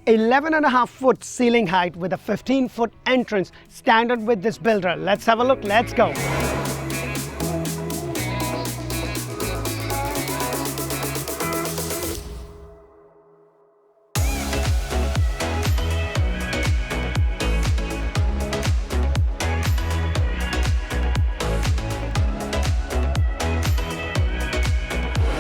11.5 foot ceiling height with a 15-foot entrance, standard with this builder. Let's have a look, let's go.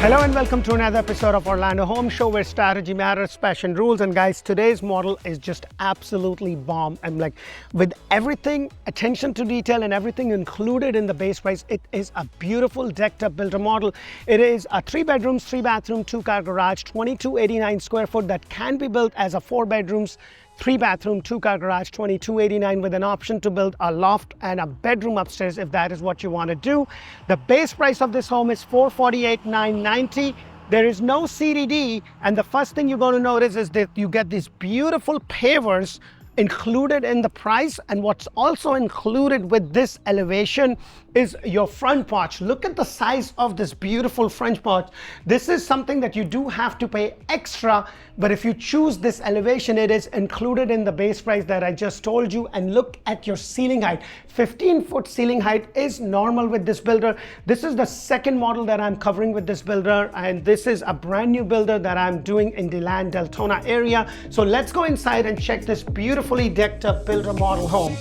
Hello and welcome to another episode of Orlando Home Show, where strategy matters, passion rules. And guys, today's model is just absolutely bomb. I'm like, with everything, attention to detail and everything included in the base price, it is a beautiful decked up builder model. It is a 3 bedrooms, 3 bathroom, 2-car garage, 2289 square foot that can be built as a 4 bedrooms, 3 bathroom, 2-car garage, 2289, with an option to build a loft and a bedroom upstairs if that is what you want to do. The base price of this home is $448,990. There is no CDD, and the first thing you're going to notice is that you get these beautiful pavers included in the price. And what's also included with this elevation is your front porch. Look at the size of this beautiful front porch. This is something that you do have to pay extra, but if you choose this elevation, it is included in the base price that I just told you. And look at your ceiling height. 15-foot ceiling height is normal with this builder. This is the second model that I'm covering with this builder, and this is a brand new builder that I'm doing in DeLand, Deltona area. So let's go inside and check this beautifully decked up builder model home.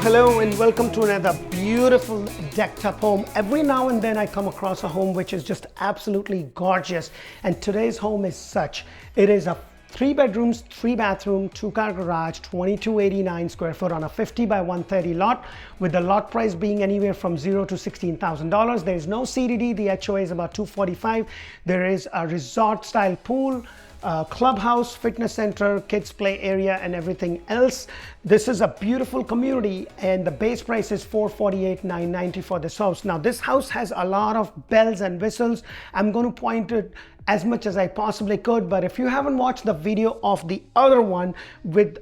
Hello, and welcome to another beautiful decked up home. Every now and then I come across a home which is just absolutely gorgeous, and today's home is such. It is a 3 bedrooms, 3 bathroom, 2-car garage, 2289 square foot on a 50 by 130 lot, with the lot price being anywhere from $0 to $16,000. There is no CDD. The HOA is about $245. There is a resort style pool, clubhouse, fitness center, kids play area, and everything else. This is a beautiful community, and the base price is $448,990 for this house. Now, this house has a lot of bells and whistles. I'm going to point it as much as I possibly could, but if you haven't watched the video of the other one with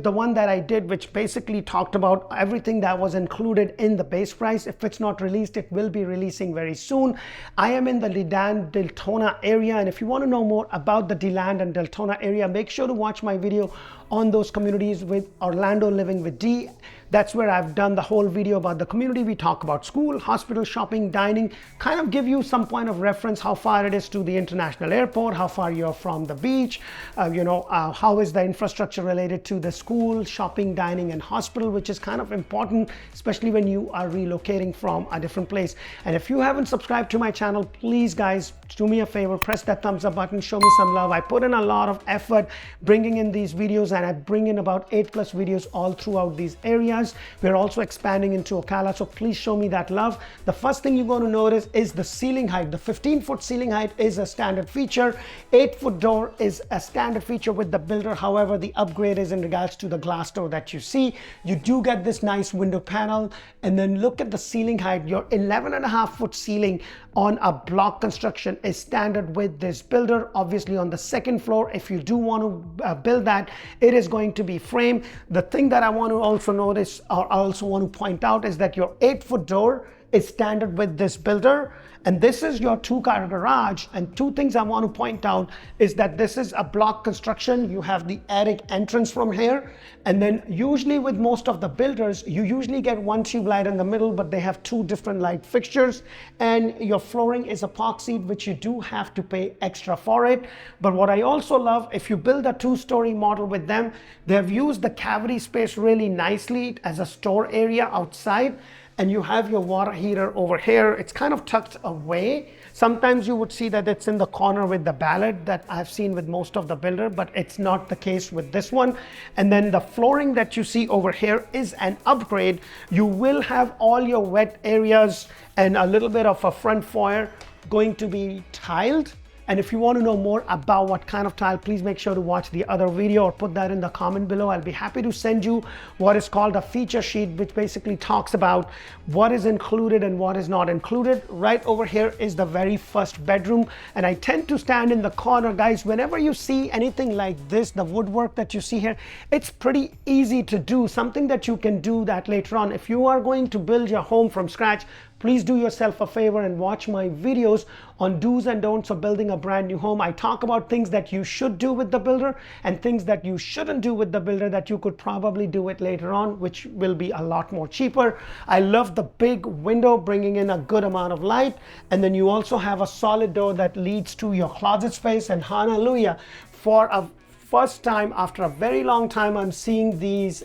the one that I did, which basically talked about everything that was included in the base price, if it's not released, it will be releasing very soon. I am in the DeLand, Deltona area, and if you want to know more about the DeLand and Deltona area, make sure to watch my video on those communities with Orlando Living with D. That's where I've done the whole video about the community. We talk about school, hospital, shopping, dining, kind of give you some point of reference, how far it is to the international airport, how far you're from the beach, how is the infrastructure related to the school, shopping, dining, and hospital, which is kind of important, especially when you are relocating from a different place. And if you haven't subscribed to my channel, please guys, do me a favor, press that thumbs up button, show me some love. I put in a lot of effort bringing in these videos, and I bring in about 8+ videos all throughout these areas. We're also expanding into Ocala, so please show me that love. The first thing you're going to notice is the ceiling height. The 15-foot ceiling height is a standard feature. 8-foot door is a standard feature with the builder. However, the upgrade is in regards to the glass door that you see. You do get this nice window panel, and then look at the ceiling height. Your 11.5-foot ceiling on a block construction is standard with this builder. Obviously, on the second floor, if you do want to build that, it is going to be frame. The thing that I want to also notice, or I also want to point out, is that your 8-foot door is standard with this builder, and this is your 2-car garage. And two things I want to point out is that this is a block construction. You have the attic entrance from here, and then usually with most of the builders, you usually get one tube light in the middle, but they have 2 different light fixtures, and your flooring is epoxied, which you do have to pay extra for it. But what I also love, if you build a 2-story model with them, they have used the cavity space really nicely as a store area outside. And you have your water heater over here. It's kind of tucked away. Sometimes you would see that it's in the corner with the ballad that I've seen with most of the builder, but it's not the case with this one. And then the flooring that you see over here is an upgrade. You will have all your wet areas and a little bit of a front foyer going to be tiled. And if you want to know more about what kind of tile, please make sure to watch the other video or put that in the comment below. I'll be happy to send you what is called a feature sheet, which basically talks about what is included and what is not included. Right over here is the very first bedroom, and I tend to stand in the corner. Guys, whenever you see anything like this, the woodwork that you see here, it's pretty easy to do, something that you can do that later on. If you are going to build your home from scratch, please do yourself a favor and watch my videos on do's and don'ts of building a brand new home. I talk about things that you should do with the builder and things that you shouldn't do with the builder that you could probably do it later on, which will be a lot more cheaper. I love the big window bringing in a good amount of light, and then you also have a solid door that leads to your closet space. And hallelujah, for a first time after a very long time, I'm seeing these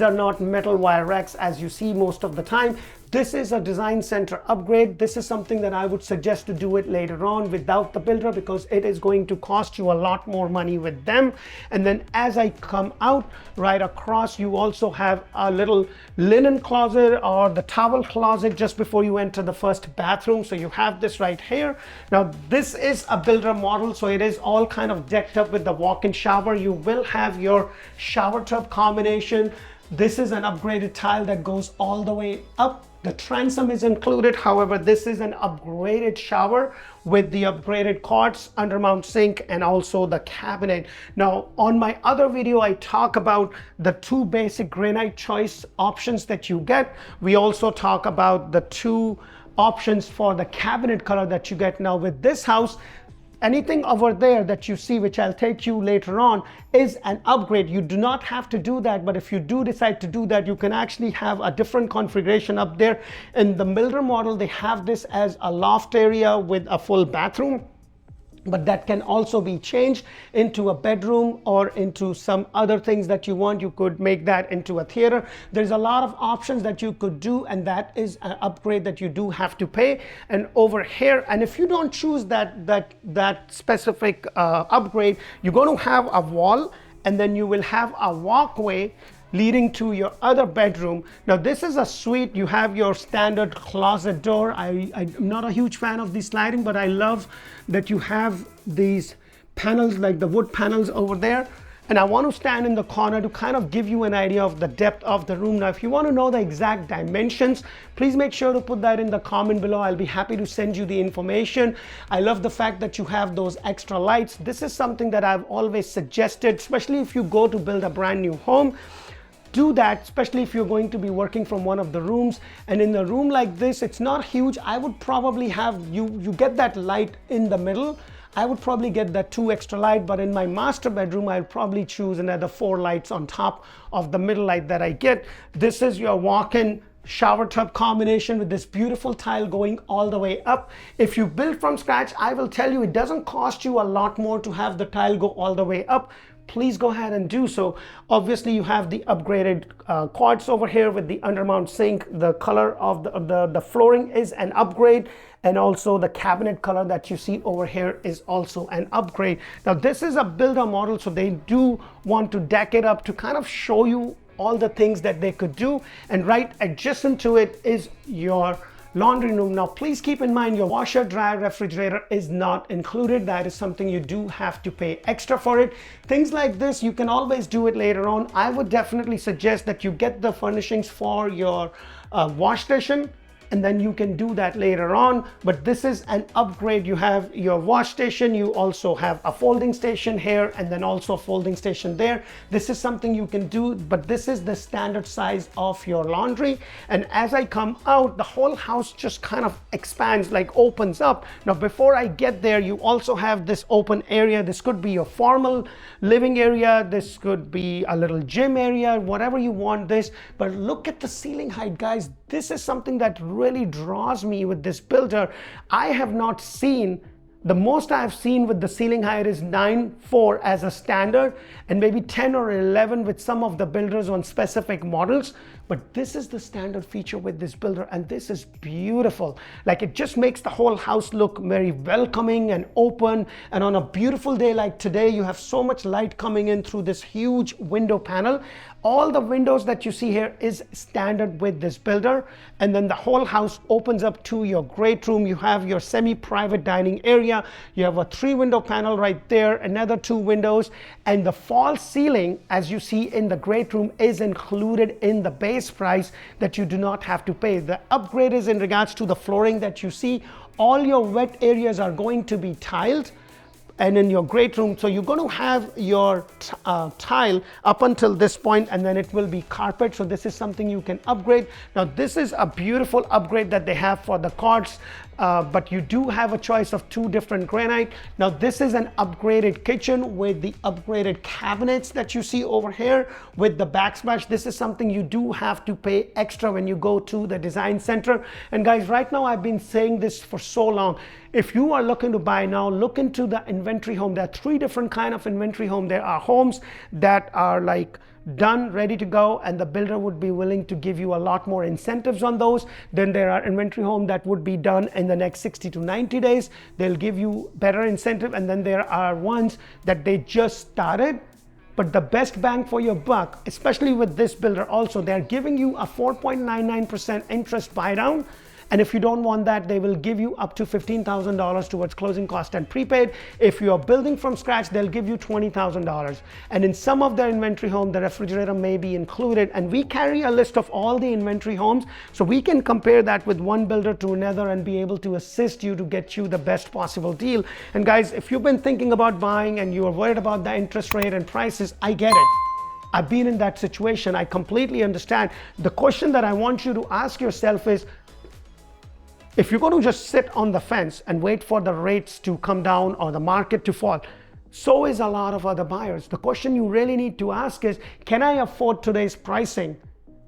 are not metal wire racks as you see most of the time. This is a design center upgrade. This is something that I would suggest to do it later on without the builder, because it is going to cost you a lot more money with them. And then as I come out right across, you also have a little linen closet or the towel closet just before you enter the first bathroom. So you have this right here. Now this is a builder model, so it is all kind of decked up with the walk-in shower. You will have your shower tub combination. This is an upgraded tile that goes all the way up. The transom is included. However, this is an upgraded shower with the upgraded quartz undermount sink and also the cabinet. Now, on my other video, I talk about the two basic granite choice options that you get. We also talk about the two options for the cabinet color that you get. Now, with this house, anything over there that you see, which I'll take you later on, is an upgrade. You do not have to do that, but if you do decide to do that, you can actually have a different configuration up there. In the builder model, they have this as a loft area with a full bathroom, but that can also be changed into a bedroom or into some other things that you want. You could make that into a theater. There's a lot of options that you could do, and that is an upgrade that you do have to pay. And over here, and if you don't choose that specific upgrade, you're going to have a wall, and then you will have a walkway leading to your other bedroom. Now this is a suite. You have your standard closet door. I'm not a huge fan of the sliding, but I love that you have these panels, like the wood panels over there. And I want to stand in the corner to kind of give you an idea of the depth of the room. Now, if you want to know the exact dimensions, please make sure to put that in the comment below. I'll be happy to send you the information. I love the fact that you have those extra lights. This is something that I've always suggested, especially if you go to build a brand new home. Do that, especially if you're going to be working from one of the rooms. And in a room like this, it's not huge. I would probably have you get that light in the middle. I would probably get that 2 extra light, but in my master bedroom, I'll probably choose another 4 lights on top of the middle light that I get. This is your walk-in shower tub combination with this beautiful tile going all the way up. If you build from scratch, I will tell you it doesn't cost you a lot more to have the tile go all the way up. Please go ahead and do so. Obviously, you have the upgraded quartz over here with the undermount sink. The color of the flooring is an upgrade, and also the cabinet color that you see over here is also an upgrade. Now, this is a builder model, so they do want to deck it up to kind of show you all the things that they could do. And right adjacent to it is your laundry room. Now, please keep in mind your washer, dryer, refrigerator is not included. That is something you do have to pay extra for it. Things like this, you can always do it later on. I would definitely suggest that you get the furnishings for your wash station, and then you can do that later on. But this is an upgrade. You have your wash station, you also have a folding station here, and then also a folding station there. This is something you can do, but this is the standard size of your laundry. And as I come out, the whole house just kind of expands, like opens up. Now, before I get there, you also have this open area. This could be your formal living area, this could be a little gym area, whatever you want this. But look at the ceiling height, guys. This is something that really draws me with this builder. I have not seen, the most I've seen with the ceiling height is 9.4 as a standard, and maybe 10 or 11 with some of the builders on specific models. but this is the standard feature with this builder, and this is beautiful. Like, it just makes the whole house look very welcoming and open. And on a beautiful day like today, you have so much light coming in through this huge window panel. All the windows that you see here is standard with this builder. And then the whole house opens up to your great room. You have your semi-private dining area. You have a 3-window panel right there, another 2 windows. And the false ceiling, as you see in the great room, is included in the base price that you do not have to pay. The upgrade is in regards to the flooring that you see. All your wet areas are going to be tiled. And in your great room, so you're going to have your tile up until this point, and then it will be carpet. So this is something you can upgrade. Now this is a beautiful upgrade that they have for the cards, but you do have a choice of 2 different granite. Now this is an upgraded kitchen with the upgraded cabinets that you see over here with the backsplash. This is something you do have to pay extra when you go to the design center. And guys, right now, I've been saying this for so long. If you are looking to buy now, look into the inventory home. There are 3 different kind of inventory home. There are homes that are like done, ready to go, and the builder would be willing to give you a lot more incentives on those. Then there are inventory home that would be done in the next 60 to 90 days. They'll give you better incentive. And then there are ones that they just started. But the best bang for your buck, especially with this builder also, they're giving you a 4.99% interest buy down. And if you don't want that, they will give you up to $15,000 towards closing cost and prepaid. If you are building from scratch, they'll give you $20,000. And in some of their inventory home, the refrigerator may be included. And we carry a list of all the inventory homes, so we can compare that with one builder to another and be able to assist you to get you the best possible deal. And guys, if you've been thinking about buying and you are worried about the interest rate and prices, I get it. I've been in that situation. I completely understand. The question that I want you to ask yourself is, if you're going to just sit on the fence and wait for the rates to come down or the market to fall, so is a lot of other buyers. The question you really need to ask is, can I afford today's pricing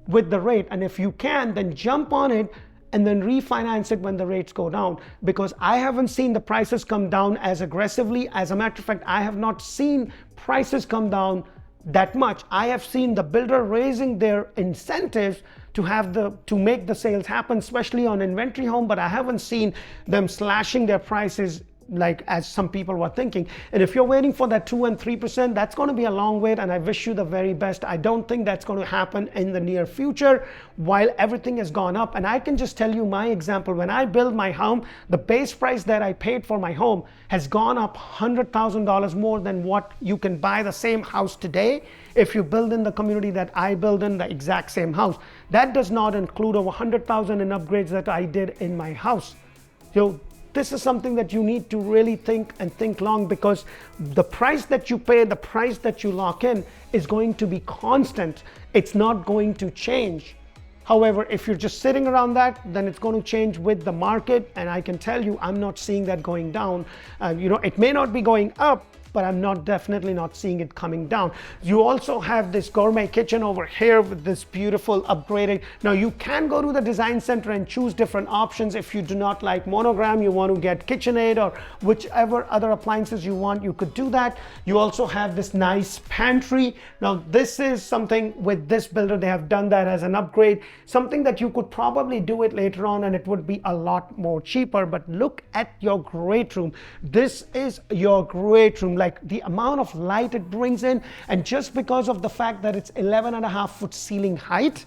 with the rate? And if you can, then jump on it and then refinance it when the rates go down. Because I haven't seen the prices come down as aggressively. As a matter of fact, I have not seen prices come down that much. I have seen the builder raising their incentives to make the sales happen, especially on inventory home, but I haven't seen them slashing their prices like as some people were thinking. And if you're waiting for that 2 and 3%, that's going to be a long wait, and I wish you the very best. I don't think that's going to happen in the near future while everything has gone up. And I can just tell you my example. When I build my home, the base price that I paid for my home has gone up $100,000 more than what you can buy the same house today if you build in the community that I build in, the exact same house. That does not include over $100,000 in upgrades that I did in my house. So this is something that you need to really think long, because the price that you pay, the price that you lock in is going to be constant. It's not going to change. However, if you're just sitting around that, then it's going to change with the market. And I can tell you, I'm not seeing that going down. It may not be going up, but I'm definitely not seeing it coming down. You also have this gourmet kitchen over here with this beautiful upgraded. Now you can go to the design center and choose different options. If you do not like monogram, you want to get KitchenAid or whichever other appliances you want, you could do that. You also have this nice pantry. Now this is something with this builder, they have done that as an upgrade, something that you could probably do it later on and it would be a lot more cheaper. But look at your great room. This is your great room. Like the amount of light it brings in, and just because of the fact that it's 11.5-foot ceiling height,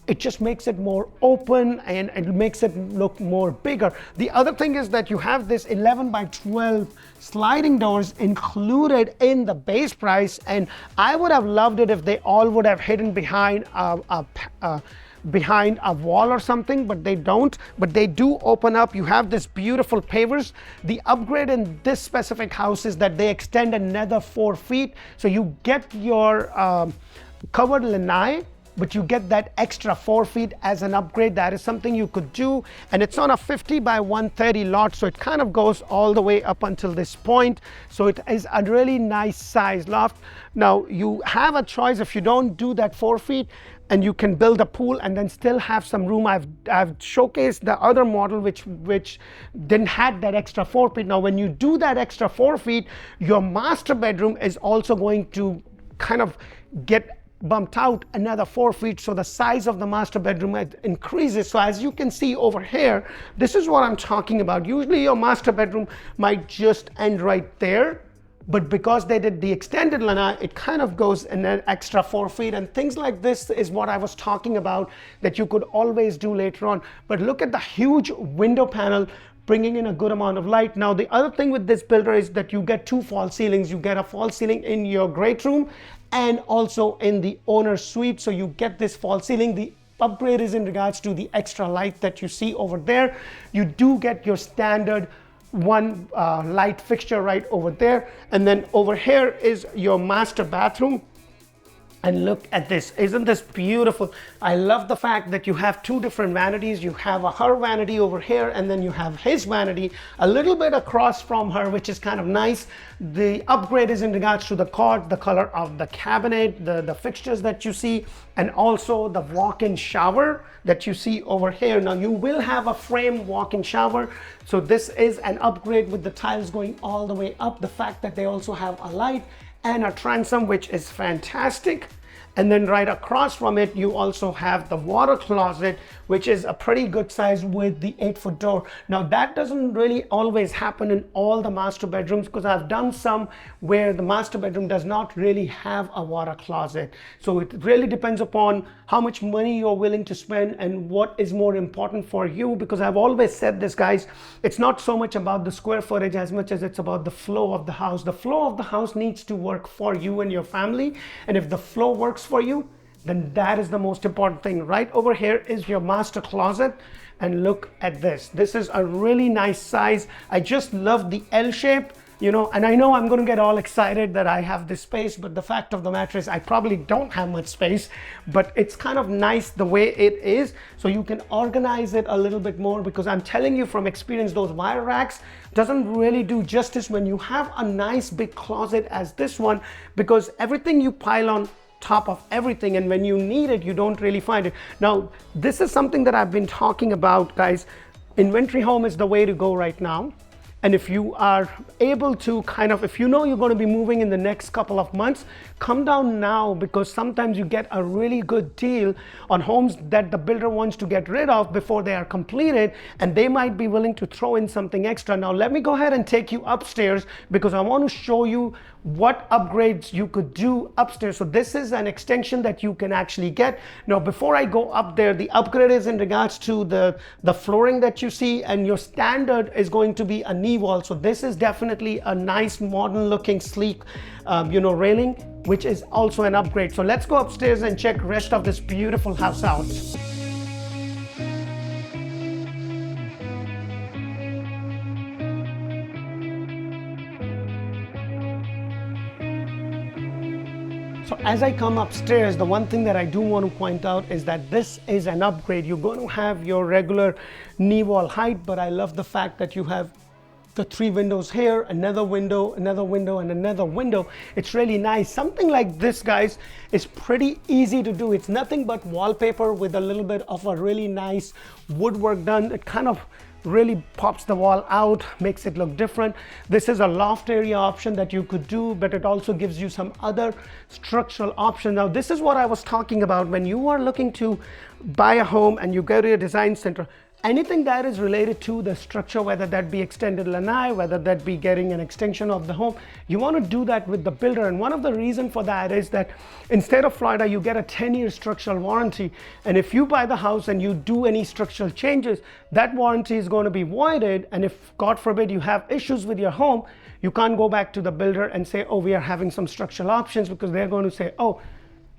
it just makes it more open and it makes it look more bigger. The other thing is that you have this 11 by 12 sliding doors included in the base price, and I would have loved it if they all would have hidden behind a wall or something, but they don't. But they do open up. You have this beautiful pavers. The upgrade in this specific house is that they extend another 4 feet, so you get your covered lanai, but you get that extra 4 feet as an upgrade. That is something you could do, and it's on a 50 by 130 lot, so it kind of goes all the way up until this point. So it is a really nice size loft. Now you have a choice. If you don't do that 4 feet, and you can build a pool and then still have some room. I've showcased the other model which didn't have that extra 4 feet. Now when you do that extra 4 feet, your master bedroom is also going to kind of get bumped out another 4 feet, so the size of the master bedroom increases. So as you can see over here, this is what I'm talking about. Usually your master bedroom might just end right there, but because they did the extended lanai, it kind of goes an extra 4 feet, and things like this is what I was talking about that you could always do later on. But look at the huge window panel, bringing in a good amount of light. Now the other thing with this builder is that you get 2 false ceilings. You get a false ceiling in your great room and also in the owner's suite. So you get this false ceiling. The upgrade is in regards to the extra light that you see over there. You do get your standard one light fixture right over there, and then over here is your master bathroom. And look at this, isn't this beautiful? I love the fact that you have 2 different vanities. You have her vanity over here, and then you have his vanity a little bit across from her, which is kind of nice. The upgrade is in regards to the cord, the color of the cabinet, the fixtures that you see, and also the walk-in shower that you see over here. Now you will have a frame walk-in shower, so this is an upgrade with the tiles going all the way up. The fact that they also have a light and a transom, which is fantastic. And then right across from it, you also have the water closet, which is a pretty good size with the 8-foot door. Now that doesn't really always happen in all the master bedrooms, because I've done some where the master bedroom does not really have a water closet. So it really depends upon how much money you're willing to spend and what is more important for you. Because I've always said this, guys, it's not so much about the square footage as much as it's about the flow of the house. The flow of the house needs to work for you and your family. And if the flow works for you, then that is the most important thing. Right over here is your master closet, and look at this. This is a really nice size. I just love the L shape, you know, and I know I'm going to get all excited that I have this space, but the fact of the matter is I probably don't have much space, but it's kind of nice the way it is, so you can organize it a little bit more. Because I'm telling you from experience, those wire racks doesn't really do justice when you have a nice big closet as this one, because everything you pile on top of everything, and when you need it, you don't really find it. Now this is something that I've been talking about, guys. Inventory home is the way to go right now. And if you are able to if you know you're going to be moving in the next couple of months, come down now, because sometimes you get a really good deal on homes that the builder wants to get rid of before they are completed, and they might be willing to throw in something extra. Now let me go ahead and take you upstairs, because I want to show you what upgrades you could do upstairs. So this is an extension that you can actually get. Now before I go up there, the upgrade is in regards to the flooring that you see, and your standard is going to be a knee wall. So this is definitely a nice modern looking sleek railing, which is also an upgrade. So let's go upstairs and check rest of this beautiful house out. So as I come upstairs, the one thing that I do want to point out is that this is an upgrade. You're going to have your regular knee wall height, but I love the fact that you have the 3 windows here, another window, another window, and another window. It's really nice. Something like this, guys, is pretty easy to do. It's nothing but wallpaper with a little bit of a really nice woodwork done. It kind of really pops the wall out, makes it look different. This is a loft area option that you could do, but it also gives you some other structural options. Now this is what I was talking about. When you are looking to buy a home and you go to your design center, anything that is related to the structure, whether that be extended lanai, whether that be getting an extension of the home, you want to do that with the builder. And one of the reasons for that is that instead of Florida, you get a 10-year structural warranty. And if you buy the house and you do any structural changes, that warranty is going to be voided. And if, God forbid, you have issues with your home, you can't go back to the builder and say, oh, we are having some structural options, because they're going to say, oh,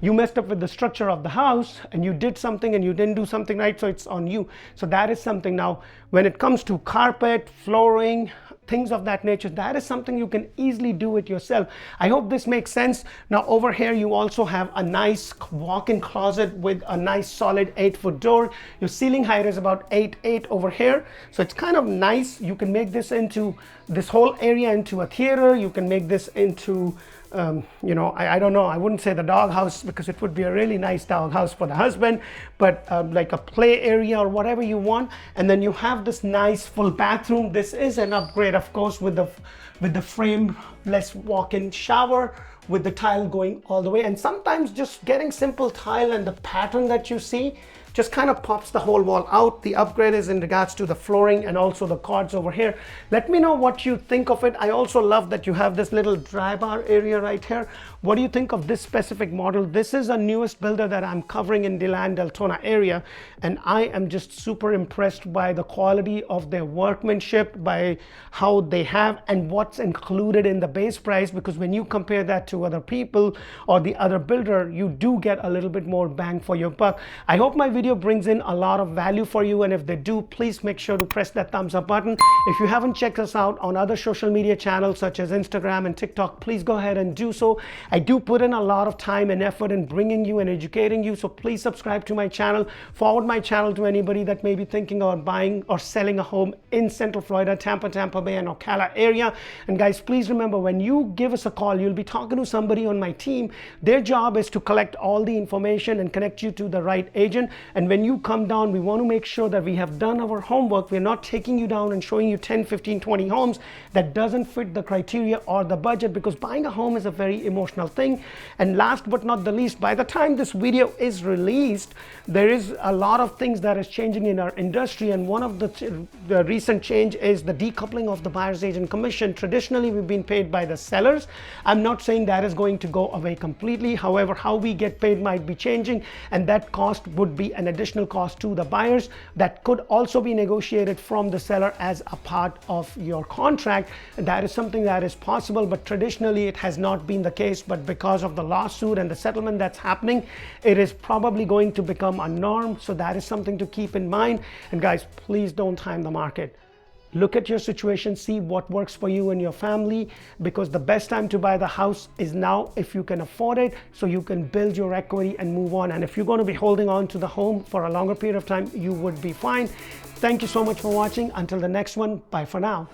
you messed up with the structure of the house and you did something and you didn't do something right, so it's on you. So that is something. Now when it comes to carpet, flooring, things of that nature, that is something you can easily do it yourself. I hope this makes sense. Now over here you also have a nice walk-in closet with a nice solid 8-foot door. Your ceiling height is about 8'8" over here, so it's kind of nice. You can make this whole area into a theater. You can make this into I don't know, I wouldn't say the doghouse because it would be a really nice doghouse for the husband, but like a play area or whatever you want. And then you have this nice full bathroom. This is an upgrade, of course, with the frameless walk-in shower, with the tile going all the way. And sometimes just getting simple tile and the pattern that you see just kind of pops the whole wall out. The upgrade is in regards to the flooring and also the cords over here. Let me know what you think of it. I also love that you have this little dry bar area right here. What do you think of this specific model? This is a newest builder that I'm covering in DeLand, Deltona area, and I am just super impressed by the quality of their workmanship, by how they have and what's included in the base price, because when you compare that to other people or the other builder, you do get a little bit more bang for your buck. I hope my video brings in a lot of value for you, and if they do, please make sure to press that thumbs up button. If you haven't checked us out on other social media channels such as Instagram and TikTok, please go ahead and do so. I do put in a lot of time and effort in bringing you and educating you, so please subscribe to my channel. Forward my channel to anybody that may be thinking about buying or selling a home in Central Florida, Tampa Bay and Ocala area. And guys, please remember, when you give us a call, you'll be talking to somebody on my team. Their job is to collect all the information and connect you to the right agent. And when you come down, we want to make sure that we have done our homework. We're not taking you down and showing you 10, 15, 20 homes that doesn't fit the criteria or the budget, because buying a home is a very emotional thing. And last but not the least, by the time this video is released, there is a lot of things that is changing in our industry. And one of the recent change is the decoupling of the buyer's agent commission. Traditionally, we've been paid by the sellers. I'm not saying that is going to go away completely. However, how we get paid might be changing, and that cost would be an additional cost to the buyers that could also be negotiated from the seller as a part of your contract. That is something that is possible, but traditionally it has not been the case. But because of the lawsuit and the settlement that's happening, it is probably going to become a norm. So that is something to keep in mind. And guys, please don't time the market. Look at your situation, see what works for you and your family, because the best time to buy the house is now if you can afford it, so you can build your equity and move on. And if you're going to be holding on to the home for a longer period of time, you would be fine. Thank you so much for watching. Until the next one, bye for now.